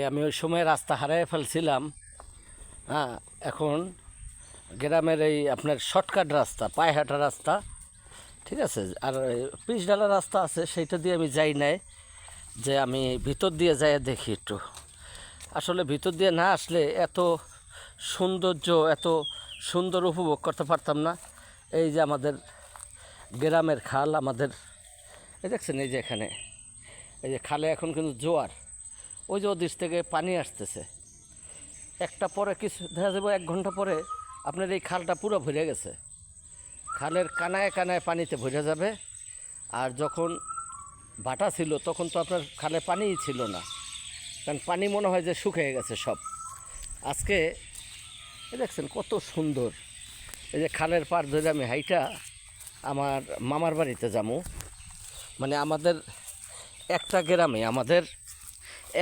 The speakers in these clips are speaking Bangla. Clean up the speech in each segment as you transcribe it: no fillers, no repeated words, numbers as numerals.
আমি ওই সময় রাস্তা হারিয়ে ফেলছিলাম। হ্যাঁ, এখন গ্রামের এই আপনার শর্টকাট রাস্তা, পায়ে হাঁটা রাস্তা, ঠিক আছে। আর পিচ ঢালা রাস্তা আছে, সেইটা দিয়ে আমি যাই নাই, যে আমি ভিতর দিয়ে যাই দেখি একটু। আসলে ভিতর দিয়ে না আসলে এত সৌন্দর্য, এত সুন্দর উপভোগ করতে পারতাম না। এই যে আমাদের গ্রামের খাল, আমাদের এই দেখছেন, এই যে এখানে এই যে খালে এখন কিন্তু জোয়ার, ওই যে ওদিক থেকে পানি আসতেছে। একটা পরে কিছু দেখা যাবে 1 ঘন্টা পরে আপনার এই খালটা পুরো ভরে গেছে, খালের কানায় কানায় পানিতে ভরে যাবে। আর যখন ভাটা ছিল তখন তো আপনার খালে পানিই ছিল না, কারণ পানি মনে হয় যে শুকিয়ে গেছে সব। আজকে এই দেখছেন কত সুন্দর। এই যে খালের পাড় ধরে আমি হাইটা আমার মামার বাড়িতে যাবো। মানে আমাদের একটা গ্রামে, আমাদের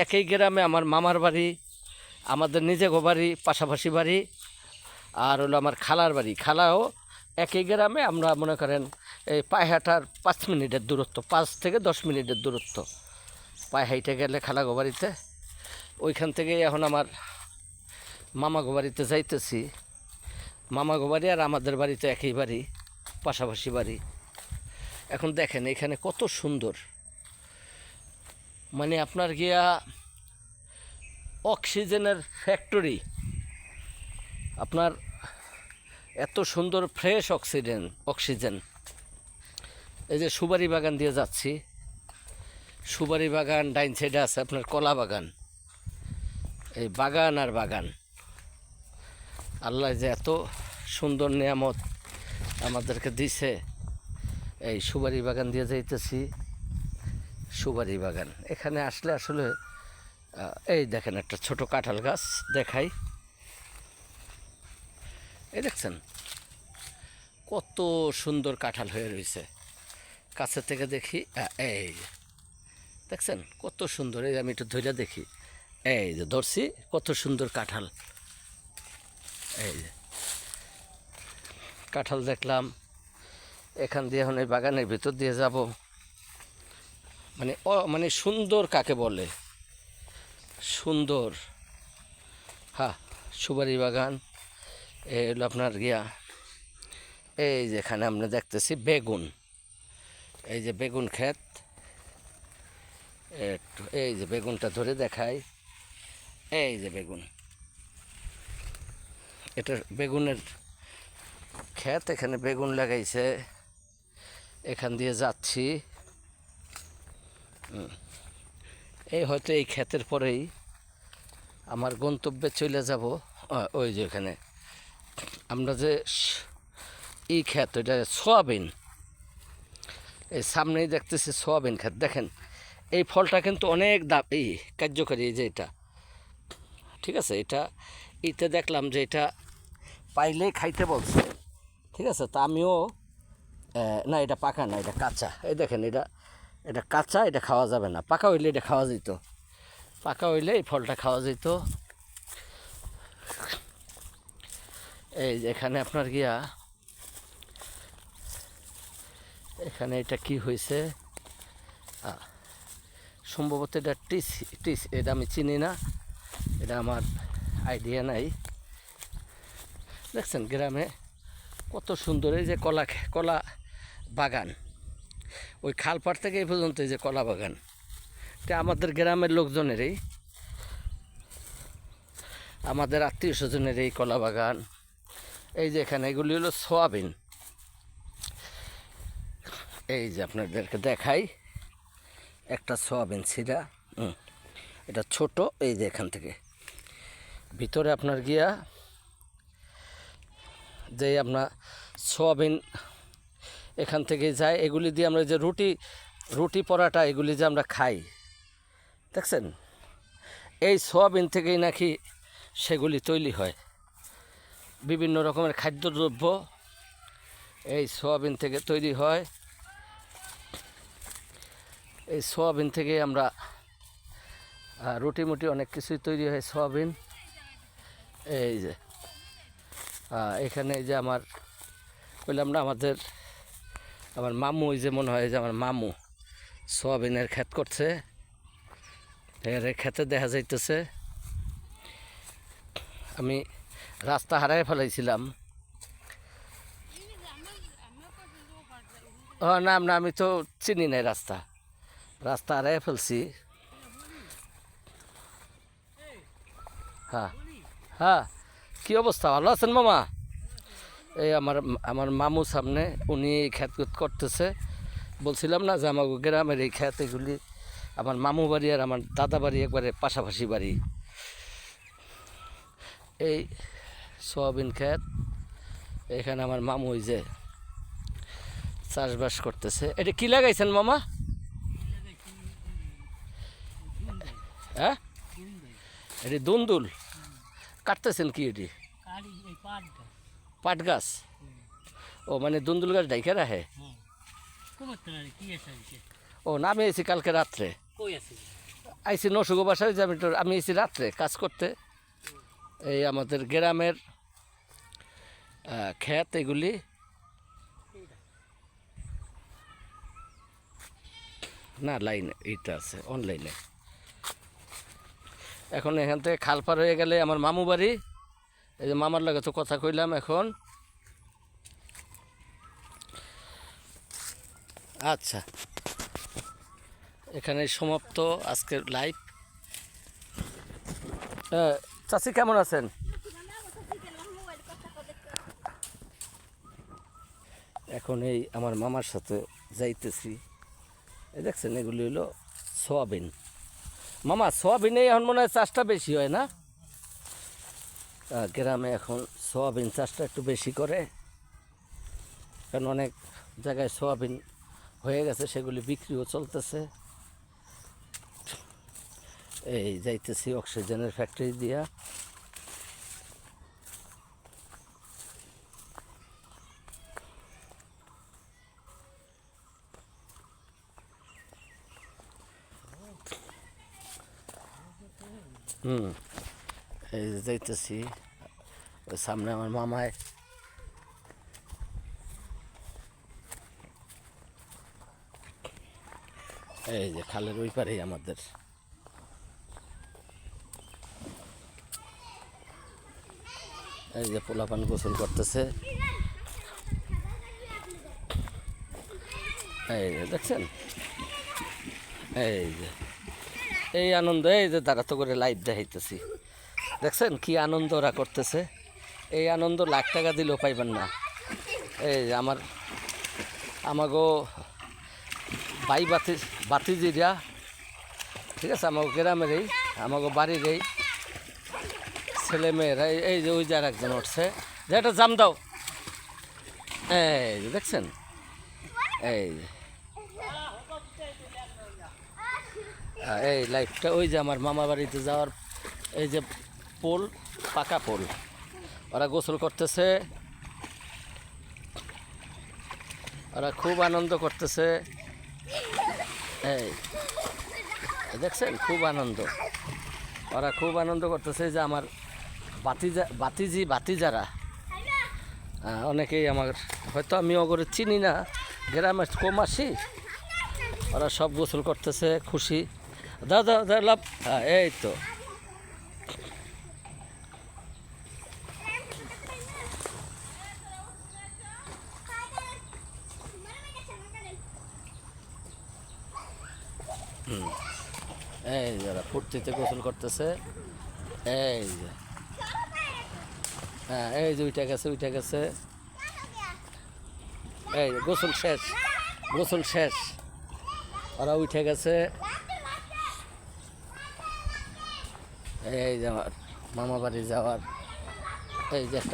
একই গ্রামে আমার মামার বাড়ি, আমাদের নিজে বাড়ি, পাশাপাশি বাড়ি, আর হলো আমার খালার বাড়ি। খালাও একই গ্রামে। আমরা মনে করেন এই পায়ে হাঁটার 5 মিনিটের দূরত্ব, 5 থেকে 10 মিনিটের দূরত্ব পায়ে হাইটে গেলে খালা বাড়িতে। ওইখান থেকে এখন আমার মামা বাড়িতে যাইতেছি। মামা বাড়ি আর আমাদের বাড়িতে একই বাড়ি, পাশাপাশি বাড়ি। এখন দেখেন এখানে কত সুন্দর, মানে আপনার গিয়া অক্সিজেনের ফ্যাক্টরি। আপনার এত সুন্দর ফ্রেশ অক্সিজেন। এই যে সুপারি বাগান দিয়ে যাচ্ছি, সুপারি বাগান, ডাইন সাইডে আছে আপনার কলা বাগান। এই বাগান আর বাগান, আল্লাহ যে এত সুন্দর নিয়ামত আমাদেরকে দিছে। এই সুপারি বাগান দিয়ে যাইতেছি, সুপারি বাগান। এখানে আসলে আসলে এই দেখেন একটা ছোট কাঁঠাল গাছ দেখাই, এই দেখছেন কত সুন্দর কাঁঠাল হয়ে রয়েছে। কাছে থেকে দেখি, এই দেখছেন কত সুন্দর। এই আমি একটু ধরে দেখি, এই যে ধরছি, কত সুন্দর কাঁঠাল। এই যে কাঁঠাল দেখলাম। এখান দিয়ে এখন এই বাগানের ভিতর দিয়ে যাব। মানে সুন্দর কাকে বলে সুন্দর। হ্যাঁ, সুপারি বাগান। এই হলো আপনার গিয়া, এই যেখানে আমরা দেখতেছি বেগুন, এই যে বেগুন ক্ষেত। একটু এই যে বেগুনটা ধরে দেখাই, এই যে বেগুন, এটা বেগুনের ক্ষেত। এখানে বেগুন লাগাইছে, এখান দিয়ে যাচ্ছি। এই হয়তো এই ক্ষেতের পরেই আমার গন্তব্যে চলে যাব। ওই যে এখানে আমরা যে ক্ষেত, ওইটা সোয়াবিন। এই সামনেই দেখতেছি সোয়াবিন ক্ষেত। দেখেন এই ফলটা কিন্তু অনেক দাম, এই কার্যকরী। এই যে এটা, ঠিক আছে, এটা ইতে দেখলাম যে এটা পাইলেই খাইতে বলছে, ঠিক আছে। তা আমিও, না এটা পাকা না, এটা কাঁচা। এই দেখেন এটা কাঁচা, এটা খাওয়া যাবে না। পাকা হইলে এটা খাওয়া যেত, পাকা হইলে এই ফলটা খাওয়া যেত। এই এখানে আপনার গিয়া, এখানে এটা কি হয়েছে, সম্ভবত এটা টিস, এটা আমি চিনি না, এটা আমার আইডিয়া নাই। দেখছেন গ্রামে কত সুন্দর। এই যে কলা বাগান, ওই খালপাড় থেকে এই পর্যন্ত এই যে কলা বাগান, এটা আমাদের গ্রামের লোকজনেরই, আমাদের আত্মীয় স্বজনের এই কলা বাগান। এই যে এখানে এগুলি হলো সোয়াবিন। এই যে আপনাদেরকে দেখাই একটা সোয়াবিন ছিঁড়া, এটা ছোট। এই যে এখান থেকে ভিতরে আপনার গিয়া যে আপনার সোয়াবিন এখান থেকে যায়, এগুলি দিয়ে আমরা যে রুটি পরাটা এগুলি যে আমরা খাই, দেখছেন এই সোয়াবিন থেকেই নাকি সেগুলি তৈরি হয়। বিভিন্ন রকমের খাদ্যদ্রব্য এই সোয়াবিন থেকে তৈরি হয়। এই সোয়াবিন থেকে আমরা রুটি মুটি অনেক কিছুই তৈরি হয় সোয়াবিন। এই যে এখানে এই যে আমার বললাম না, আমার মামু, ওই যে মনে হয় যে আমার মামু সোয়াবিনের ক্ষেত করছে। এর খেতে দেখা যাইতেছে আমি রাস্তা হারাই ফেলাইছিলাম। ও না না, আমি তো চিনি নাই রাস্তা, রাস্তা হারাই ফেলছি। হ্যাঁ হ্যাঁ, কী অবস্থা, ভালো আছেন মামা? এই আমার আমার মামু সামনে, উনি খেত করতেছে। বলছিলাম না যে আমার গ্রামের এই খেত, এগুলি আমার মামু বাড়ি আর আমার দাদা বাড়ি একবারে পাশাপাশি বাড়ি। এই সোয়াবিন খেত, এখানে আমার মামু ওই যে চাষবাস করতেছে। এটা কি লাগাইছেন মামা? হ্যাঁ, এটি দুন্দুল কাটতেছেন কি? এটি পাট গাছ। ও মানে দুন্দুল গাছ ডাইকে রাখে। ও না, আমি এসেছি কালকে রাত্রে, আইসি নসুগো বাসায় যে আমি এসেছি রাত্রে কাজ করতে। এই আমাদের গ্রামের ক্ষেত এগুলি। না লাইনে এইটা আছে অনলাইনে। এখন এখান থেকে খাল পার হয়ে গেলে আমার মামু বাড়ি। এই যে মামার লাগে তো কথা কইলাম এখন। আচ্ছা, এখানে সমাপ্ত আজকের লাইভ। চাচি কেমন আছেন? এখন এই আমার মামার সাথে যাইতেছি। এই দেখছেন এগুলি হলো সোয়াবিন। মামা সোয়াবিনে এখন মনে হয় চাষটা বেশি হয় না? গ্রামে এখন সোয়াবিন চাষটা একটু বেশি করে, কারণ অনেক জায়গায় সোয়াবিন হয়ে গেছে, সেগুলি বিক্রিও চলতেছে। এই যাইতেছি অক্সিজেনের ফ্যাক্টরি দিয়া। এই যে যাইতেছি, ওই সামনে আমার মামায়। এই যে খালের ওই পারেই আমাদের। এই যে পোলাপান গোসল করতেছে। এই যে দেখছেন, এই যে এই আনন্দ। এই যে তারা তো করে লাইভ দেখাইতেছি, দেখছেন কি আনন্দ ওরা করতেছে। এই আনন্দ লাখ টাকা দিলেও পাইবেন না। এই যে আমাগো ভাই বাতিজিরা, ঠিক আছে, আমাকে গ্রামের এই আমাকে বাড়ির এই ছেলেমেয়েরা। এই যে ওই যে আর একজন উঠছে, যে একটা জাম দাও। এই যে দেখছেন, এই যে এই লাইফটা ওই যে আমার মামা বাড়িতে যাওয়ার এই যে পোল, পাকা পোল, ওরা গোসল করতেছে, ওরা খুব আনন্দ করতেছে। এই দেখছেন, খুব আনন্দ, ওরা খুব আনন্দ করতেছে। যে আমার বাতিজারা অনেকেই আমার, হয়তো আমি ওগুলো চিনি না, গ্রামে কম আসি, ওরা সব গোসল করতেছে, খুশি। দাদা লাভ, হ্যাঁ এই তো। এই যারা ফুর্তিতে গোসল করতেছে। এই যে হ্যাঁ, এই যে উঠে গেছে। এই গোসল শেষ, গোসল শেষ, ওরা উঠে গেছে। এই যে আমার মামা বাড়ি যাওয়ার এই যে একটা